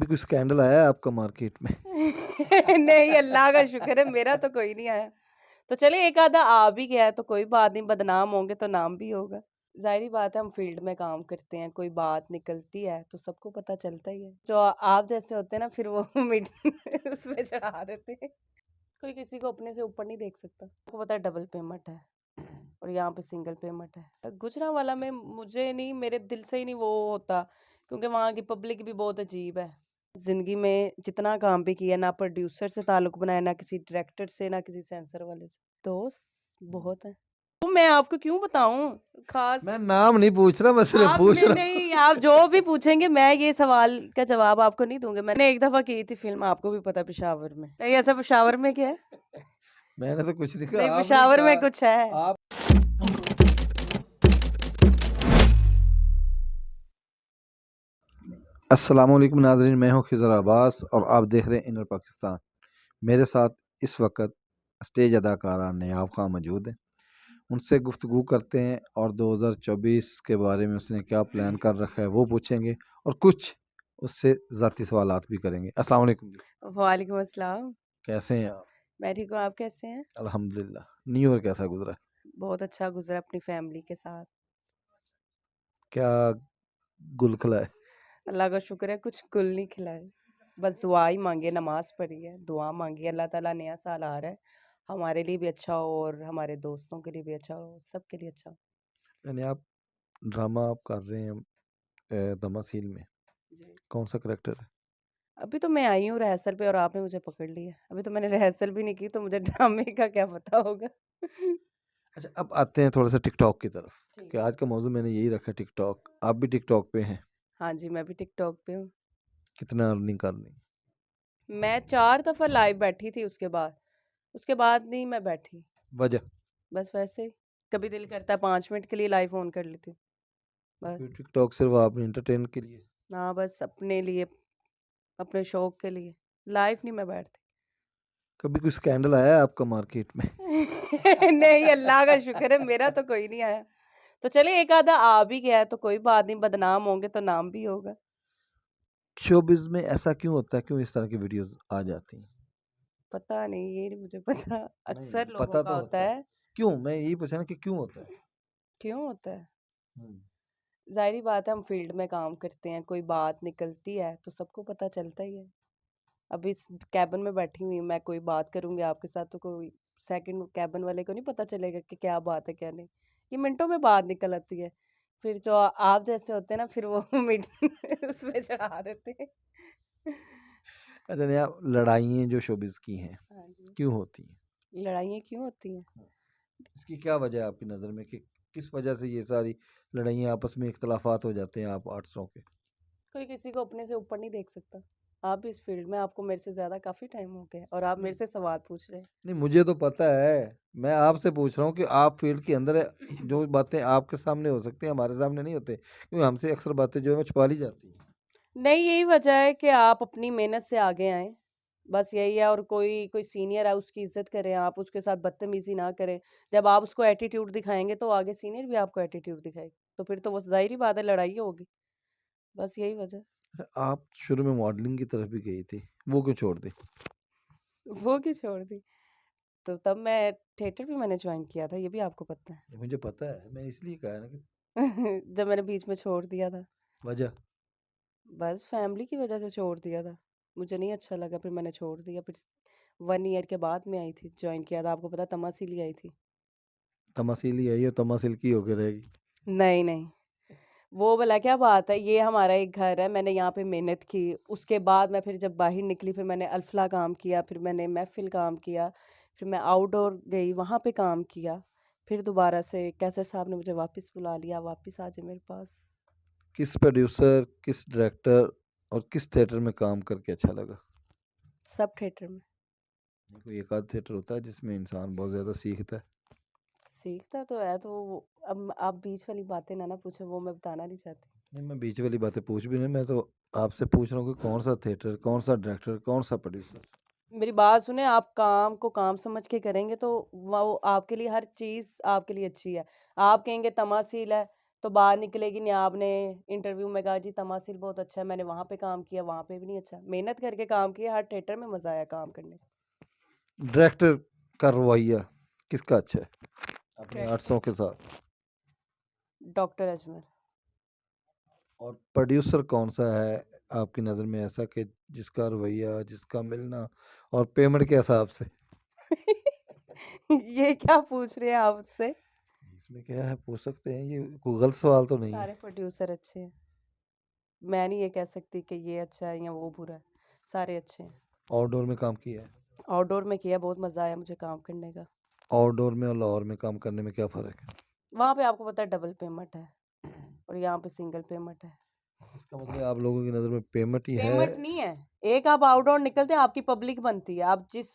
कभी कोई स्कैंडल आया है आपका मार्केट में? नहीं, अल्लाह का शुक्र है मेरा तो कोई नहीं आया। तो चलिए एक आधा आ भी गया है तो कोई बात नहीं, बदनाम होंगे तो नाम भी होगा। ज़ाहिर-सी बात है हम फ़ील्ड में काम करते हैं, कोई बात निकलती है तो सबको पता चलता ही है। जो आप जैसे होते हैं ना फिर वो मीड उसमें चढ़ा देते हैं। कोई किसी को अपने से ऊपर नहीं देख सकता। आपको पता है डबल पेमेंट है और यहाँ पे सिंगल पेमेंट है। गुजरांवाला में मुझे नहीं, मेरे दिल से ही नहीं वो होता, क्योंकि वहाँ की पब्लिक भी बहुत अजीब है। ज़िंदगी में जितना काम भी किया, ना प्रोड्यूसर से ताल्लुक बनाया, ना किसी डायरेक्टर से, ना किसी सेंसर वाले से। दोस्त बहुत हैं। तो मैं आपको क्यों बताऊँ ख़ास? मैं नाम नहीं पूछ रहा, मैं सिर्फ आप पूछ नहीं, रहा हूँ। नहीं, आप जो भी पूछेंगे मैं ये सवाल का जवाब आपको नहीं दूँगी। मैंने एक दफ़ा की थी फ़िल्म, आपको भी पता है, पेशावर में। नहीं, ऐसा पेशावर में क्या है? मैंने तो कुछ नहीं कहा, नहीं, आपने पेशावर में कहा। कुछ है। आप अस्सलामुअलैकुम नाज़रीन, मैं हूँ खिज़र अब्बास और आप देख रहे हैं इनर पाकिस्तान। मेरे साथ इस वक्त स्टेज अदाकारा नयाब खां मौजूद हैं। उनसे गुफ्तगू करते हैं और 2024 के बारे में उसने क्या प्लान कर रखा है वो पूछेंगे और कुछ उससे ज़ाती सवालात भी करेंगे। अस्सलाम वालेकुम जी, वालेकुम अस्सलाम। कैसे हैं आप? मैं ठीक हूँ, आप कैसे हैं? अल्हम्दुलिल्लाह। न्यू ईयर कैसा गुजरा? बहुत अच्छा गुज़रा अपनी फैमिली के साथ। क्या गुल खिलाए? अल्लाह का शुक्र है कुछ कुल नहीं खिलाए। बस दुआ ही माँगी है, नमाज़ पढ़ी है, दुआ माँगी है, अल्लाह ताला नया साल आ रहा है, हमारे लिए भी अच्छा हो और हमारे दोस्तों के लिए भी अच्छा हो, सबके लिए अच्छा हो। यानी आप ड्रामा आप कर रहे हैं तमासील में, जी। कौन सा करेक्टर है? अभी तो मैं आई हूँ रिहर्सल पे और आपने मुझे पकड़ लिया। अभी तो मैंने रिहर्सल भी नहीं की तो मुझे ड्रामे का क्या पता होगा। अच्छा, अब आते हैं थोड़ा सा टिकटॉक की तरफ, ठीक क्योंकि है। आज का मौजू मैंने यही रखा है, टिकटॉक। आप भी टिकटॉक पे हैं? हाँ जी, मैं भी टिकटॉक पे हूँ। कितना अर्निंग करनी? मैं 4 दफ़ा लाइव बैठी थी उसके बाद नहीं मैं बैठी। वजह? बस वैसे ही, कभी दिल करता है 5 मिनट के लिए लाइव ऑन कर लेती हूँ, तो बस। फिर टिकटॉक सिर्फ आपने एंटरटेन के लिए? हाँ, बस अपने लिए, अपने शौक के लिए, लाइव नहीं मैं बैठती। कभी कोई स्कैंडल आया है आपका मार्केट में? नहीं, अल्लाह का शुक्र है मेरा तो कोई नहीं आया। तो चलिए एक आधा आ भी गया है तो कोई बात नहीं, बदनाम होंगे तो नाम भी होगा। शोबिज़ में ऐसा क्यों होता है? क्यों इस तरह की वीडियोज़ आ जाती हैं? पता नहीं, ये नहीं मुझे पता, नहीं, अक्सर लोगों पता का तो होता होता है। है। क्यों? मैं यही पूछा ना कि क्यों होता है? क्यों होता है? हुँ। ज़ाहिर-सी बात है हम फील्ड में काम करते हैं, कोई बात निकलती है तो सबको पता चलता ही है। अब इस केबिन में बैठी हुई हूँ, मैं कोई बात करूँगी आपके साथ तो कोई सेकंड केबिन वाले को नहीं पता चलेगा कि क्या बात है, क्या नहीं। ये मिनटों में बात निकल आती है। फिर जो आप जैसे होते हैं ना फिर वो मिड उसमें चढ़ा देते हैं। अच्छा, नहीं, आप लड़ाइयाँ जो शोबिज़ की हैं, हाँ जी। क्यों होती हैं? लड़ाइयाँ क्यों होती हैं? हाँ, इसकी क्या वजह है आपकी नज़र में कि किस वजह से ये सारी लड़ाइयाँ आपस में इख्तिलाफ़ात हो जाते हैं आप आर्टिस्टों के? कोई किसी को अपने से ऊपर नहीं देख सकता। आप भी इस फील्ड में, आपको मेरे से ज़्यादा काफ़ी टाइम हो गया है और आप मेरे नहीं, से सवाल पूछ रहे हैं। नहीं, मुझे तो पता है। मैं आपसे पूछ रहा हूँ कि आप फ़ील्ड के अंदर जो बातें आपके सामने हो सकती हैं, हमारे सामने नहीं होते। क्योंकि हमसे अक्सर बातें जो है वो छुपा ली जाती हैं। नहीं, यही वजह है कि आप अपनी मेहनत से आगे आएँ। बस यही है, और कोई कोई सीनियर है उसकी इज़्ज़त करें, आप उसके साथ बदतमीज़ी ना करें। जब आप उसको एटीट्यूड दिखाएँगे तो आगे सीनियर भी आपको एटीट्यूड दिखाएगा। तो फिर तो वो ज़ाहिर-सी बात है लड़ाई होगी। बस यही वजह है। अच्छा, आप शुरू में मॉडलिंग की तरफ भी गई थी, वो क्यों छोड़ दी? वो क्यों छोड़ दी? तो तब मैं थिएटर भी मैंने जॉइन किया था, ये भी आपको पता है। मुझे पता है, मैंने इसलिए कहा है ना कि जब मैंने बीच में छोड़ दिया था। वजह। बस फैमिली की वजह से छोड़ दिया था। मुझे नहीं अच्छा लगा फिर मैंने छोड़ दिया। फिर 1 ईयर के बाद मैं आई थी, जॉइन किया था। आपको पता है तमासीली आई थी। तमासील ही आई है, तमासील की होके रहेगी। नहीं, नहीं। वो भला क्या बात है, ये हमारा एक घर है, मैंने यहाँ पे मेहनत की, उसके बाद मैं फिर जब बाहर निकली फिर मैंने अल्फ़ला काम किया, फिर मैंने महफ़िल काम किया, फिर मैं आउटडोर गई, वहाँ पे काम किया, फिर दोबारा से कैसर साहब ने मुझे वापस बुला लिया, वापस आ जाइए मेरे पास। किस प्रोड्यूसर, किस डायरेक्टर और किस थिएटर में काम करके अच्छा लगा? सब थिएटर में। कोई एक आध थिएटर होता है जिसमें इंसान बहुत ज़्यादा सीखता है। सीखता तो है, तो अब आप बीच वाली बातें ना पूछो, वो मैं बताना नहीं चाहती। नहीं, मैं बीच वाली बातें पूछ भी नहीं, मैं तो आपसे पूछ रहा हूँ कि कौन-सा थिएटर, कौन-सा डायरेक्टर, कौन-सा प्रोड्यूसर? मेरी बात सुने, आप काम को काम समझ के करेंगे तो वो आपके लिए हर चीज़ आपके लिए अच्छी है। आप कहेंगे तमासील है, तो बाहर निकलेगी नियाब ने इंटरव्यू में कहा जी तमाशिल बहुत अच्छा है, मैंने वहाँ पे काम किया, वहाँ पे भी नहीं अच्छा। मेहनत करके काम किया, हर थिएटर में मज़ा आया काम करने में। डायरेक्टर का रवैया किसका अच्छा है अपने डायरेक्टर 800 के साथ? डॉक्टर अजमल। और प्रोड्यूसर कौन सा है आपकी नज़र में ऐसा कि जिसका रवैया, जिसका मिलना और पेमेंट के हिसाब से? ये क्या पूछ रहे हैं आप मुझसे? इसमें क्या है, पूछ सकते हैं, ये कोई गलत सवाल तो नहीं है। सारे प्रोड्यूसर अच्छे हैं। मैं नहीं ये कह सकती कि ये अच्छा है या वो बुरा है, सारे अच्छे हैं। आउटडोर में काम किया है? आउटडोर में किया, बहुत मज़ा आया मुझे काम करने का। आउटडोर में और लाहौर में काम करने में क्या फ़र्क है? वहाँ पे आपको पता है डबल पेमेंट है और यहाँ पे सिंगल पेमेंट है। इसका मतलब आप लोगों की नज़र में पेमेंट ही है? पेमेंट नहीं है, एक आप आउटडोर निकलते हैं आपकी पब्लिक बनती है, आप जिस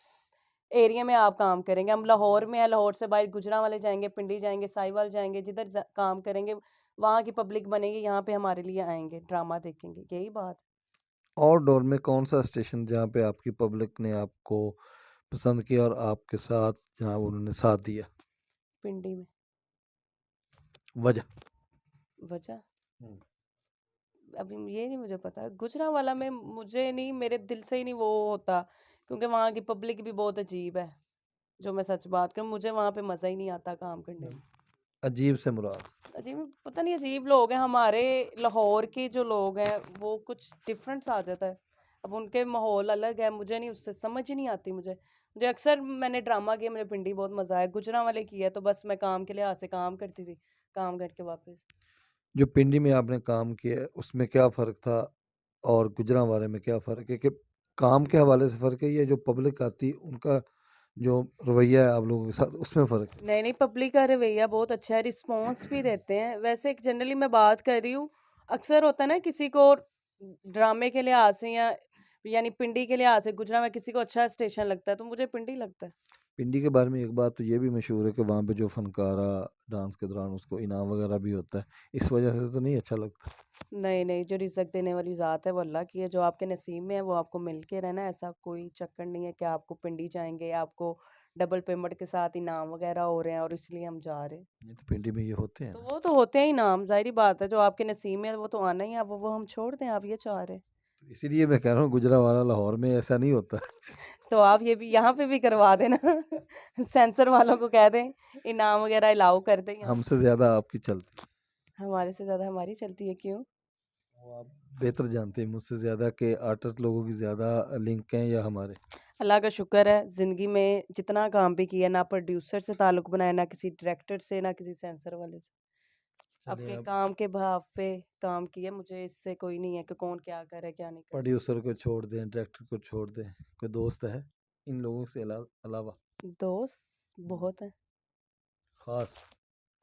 एरिया में आप काम करेंगे। हम लाहौर में है, लाहौर से बाहर गुजरांवाले जाएंगे, पिंडी जाएंगे, साहिवाल जाएंगे, जिधर काम करेंगे वहाँ की पब्लिक बनेगी, यहाँ पे हमारे लिए आएंगे, ड्रामा देखेंगे, यही बात। आउटडोर में कौन सा स्टेशन जहाँ पे आपकी पब्लिक ने आपको पसंद किया और आपके साथ जनाब उन्होंने साथ दिया? पिंडी में। वजह? वजह अभी ये नहीं मुझे पता। गुजरांवाला में मुझे नहीं, मेरे दिल से ही नहीं वो होता, क्योंकि वहाँ की पब्लिक भी बहुत अजीब है। जो मैं सच बात करूँ, मुझे वहाँ पे मज़ा ही नहीं आता काम करने में। अजीब से मुराद? अजीब पता नहीं, अजीब लोग हैं हमारे लाहौर के जो लोग हैं, वो कुछ डिफरेंट सा आ जाता है। अब उनके माहौल अलग है, मुझे नहीं, उससे समझ ही नहीं आती मुझे। मुझे अक्सर मैंने ड्रामा किया, मुझे पिंडी बहुत मज़ा आया। गुजरांवाले किया तो बस मैं काम के लिहाज से काम करती थी, काम करके वापस। जो पिंडी में आपने काम किया उसमें क्या फ़र्क था और गुजरांवाले में क्या फ़र्क है, कि काम के हवाले से फ़र्क है या जो पब्लिक आती उनका जो रवैया है आप लोगों के साथ उसमें फ़र्क है? नहीं, नहीं, पब्लिक का रवैया बहुत अच्छा है, रिस्पॉन्स भी देते हैं। वैसे एक जनरली मैं बात कर रही हूँ, अक्सर होता है ना किसी को ड्रामे के लिहाज से या यानी पिंडी के लिहाज से गुजरा में किसी को अच्छा स्टेशन लगता है, तो मुझे पिंडी लगता है। पिंडी के बारे में एक बात तो ये भी मशहूर है कि वहाँ पे जो फ़नकारा डांस के दौरान उसको इनाम वगैरह भी होता है, इस वजह से तो नहीं अच्छा लगता? नहीं, नहीं, जो रिज़्क देने वाली ज़ात है वो अल्लाह की है, जो आपके नसीब में है वो आपको मिल के रहना है। ऐसा कोई चक्कर नहीं है कि आपको पिंडी जाएँगे, आपको डबल पेमेंट के साथ इनाम वगैरह हो रहे हैं और इसलिए हम जा रहे हैं। नहीं तो पिंडी में ये होते हैं तो ना। वो तो होते हैं ही इनाम, ज़ाहिर-सी बात है, जो आपके नसीब में है वो तो आना ही है, अब वो हम छोड़ दें, आप ये चाह रहे हैं। तो इसीलिए मैं कह रहा हूँ गुजरांवाला लाहौर में ऐसा नहीं होता। तो आप ये भी यहाँ पे भी करवा देना सेंसर वालों को कह दें इनाम वगैरह अलाउ कर दें यहाँ। हमसे ज़्यादा आपकी चलती। हमारे से ज़्यादा हमारी चलती है, क्यों? वो आप बेहतर जानते हैं मुझसे ज़्यादा कि आर्टिस्ट लोगों की ज़्यादा लिंक हैं या हमारे। अल्लाह का शुक्र है, ज़िंदगी में जितना काम भी किया, ना प्रोड्यूसर से ताल्लुक़ बनाया, ना किसी डायरेक्टर से, ना किसी सेंसर वाले से। चलिए आपके आप काम के बहाव पे काम किया, मुझे इससे कोई नहीं है कि कौन क्या कर रहा है, क्या नहीं कर प्रोड्यूसर को छोड़ दें, डायरेक्टर को छोड़ दें, कोई दोस्त है इन लोगों से अलावा? रहा। दोस्त बहुत हैं। ख़ास?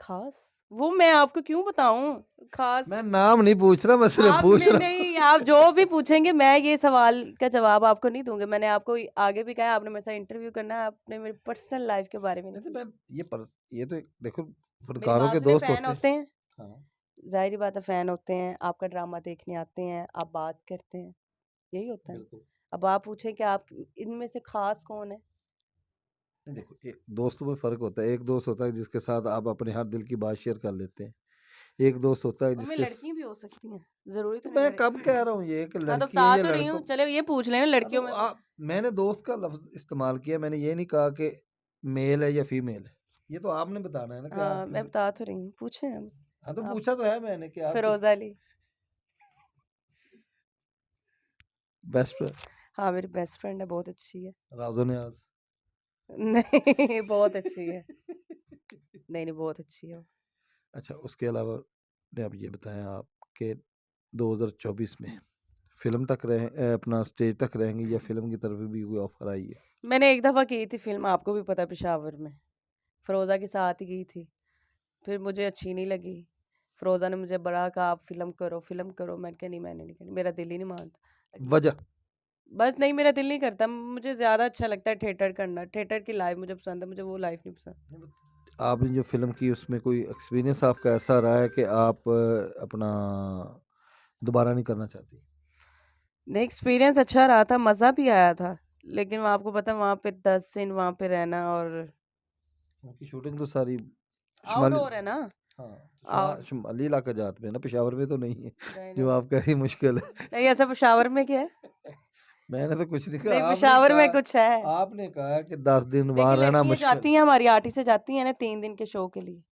ख़ास? वो मैं आपको क्यों बताऊँ? ख़ास मैं नाम नहीं पूछ रहा, मैं सिर्फ आप पूछ नहीं, रहा हूँ। नहीं, आप जो भी पूछेंगे मैं ये सवाल का जवाब आपको नहीं दूँगी। मैंने आपको आगे भी कहा है, आपने मेरे से इंटरव्यू करना है, आपने मेरी पर्सनल लाइफ़ के बारे में नहीं नहीं तो पूछना। ये तो देखो मेरी फनकारों बात के सुने, दोस्त फ़ैन होते हैं। होते हैं, हाँ। ज़ाहिर-सी बात है फ़ैन होते हैं, आपका ड्रामा देखने आते हैं, आप बात करते हैं, यही होता है ना। बिल्कुल। अब आप पूछें कि आप इनमें से ख़ास कौन है? नहीं देखो, दोस्तों में फ़र्क होता है। एक दोस्त होता है जिसके साथ आप अपने हर दिल की बात शेयर कर लेते हैं। एक दोस्त होता है उनमें जिसके लड़की भी हो सकती हैं, ज़रूरी तो तो नहीं मैं लड़के। कब कह रहा हूँ ये कि हाँ, तो लड़की है बता या तो रही लड़कों। हूँ, चलो ये पूछ लें ना हाँ, तो लड़कियों में से। मैंने दोस्त का लफ्ज़ इस्तेमाल किया, मैंने ये नहीं कहा कि मेल है या फीमेल है। ये तो आपने बताना है ना कि हाँ, मैं आपकी। बता तो रही हूँ, पूछें ना मुझसे। हाँ, तो आप पूछा तो है मैंने कि आपकी फ़िरोज़ा अली। बेस्ट फ्रेंड हाँ, मेरी बेस्ट फ्रेंड है, बहुत अच्छी है। राज़ो नियाज़। नहीं, बहुत अच्छी है। नहीं, नहीं, बहुत अच्छी है वो। अच्छा, उसके अलावा अब ये बताएँ आप कि 2024 में फ़िल्म तक अपना स्टेज तक रहेंगी या फ़िल्म की तरफ भी कोई ऑफ़र आई है? मैंने एक दफ़ा की थी फ़िल्म, आपको भी पता है, पेशावर में। फ़िरोज़ा के साथ ही की थी। फिर मुझे अच्छी नहीं लगी। फ़िरोज़ा ने मुझे बड़ा कहा आप फ़िल्म करो, फ़िल्म करो। मैंने कहा नहीं, मैंने नहीं करनी, मेरा दिल ही नहीं मानता। वजह? बस नहीं, मेरा दिल नहीं करता। मुझे ज़्यादा अच्छा लगता है थिएटर करना। थिएटर की लाइफ़ मुझे पसंद है, मुझे वो लाइफ़ नहीं पसंद। आपने जो फ़िल्म की उसमें कोई एक्सपीरियंस आपका ऐसा रहा है कि आप अपना दोबारा नहीं करना चाहती? नहीं, एक्सपीरियंस अच्छा रहा था, मज़ा भी आया था। लेकिन वो आपको पता है वहाँ पे 10 दिन वहाँ पे रहना और उनकी शूटिंग तो सारी शिमाली। आउटडोर है ना। हाँ, तो और शुमाली इलाका जात में है ना, पेशावर में तो नहीं है, नहीं, जो नहीं। आप कह रही मुश्किल है। नहीं, ऐसा पेशावर में क्या है? मैंने तो कुछ नहीं नहीं, कहा, पेशावर में कुछ है। आपने कहा कि 10 दिन वहाँ देखिए, रहना लड़कियाँ मुश्किल। जाती हैं हमारी आर्टी से जाती हैं ना 3 दिन के शो के लिए।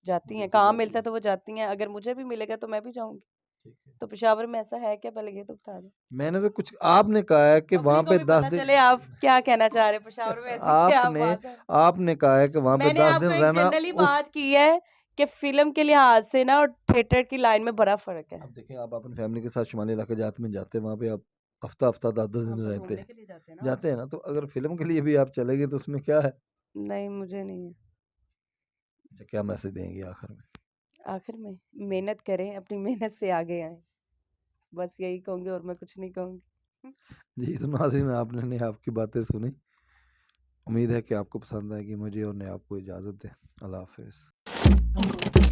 जाती हैं, बिल्कुल काम जाती मिलता है है, तो वो जाती हैं। अगर मुझे भी मिलेगा तो मैं भी जाऊँगी। ठीक है। तो पेशावर में ऐसा है क्या? पहले ये तो बता दो। मैंने तो कुछ आपने कहा है कि वहाँ पब्लिक को पे भी 10 पता दिन चले आप क्या कहना चाह रहे हैं। पेशावर में ऐसी क्या आपने बात है? आपने कहा है कि वहाँ पे मैंने 10 आपको दिन एक रहना जनरली उफ। बात की है कि फ़िल्म के लिहाज़ से ना और थिएटर की लाइन में बड़ा फ़र्क है। अब देखिए, आप अपनी फैमिली के साथ शुमाली इलाका जात में जाते हैं, वहाँ पे आप हफ्ता-हफ्ता 10-10 हम दिन तो रहते घूमने हैं, के लिए जाते हैं ना वहाँ। जाते हैं ना, तो अगर फ़िल्म के लिए भी आप चले गए तो उसमें क्या है? नहीं, मुझे नहीं है। अच्छा, क्या मैसेज देंगे आखिर में? आखिर में मेहनत करें, अपनी मेहनत से आगे आएँ। बस यही कहूँगी और मैं कुछ नहीं कहूँगी। जी, तो नाज़रीन, आपने आपकी बातें सुनी। उम्मीद है कि आपको पसंद आएगी। मुझे और ने आपको इजाज़त दें। अल्लाह हाफ़िज़।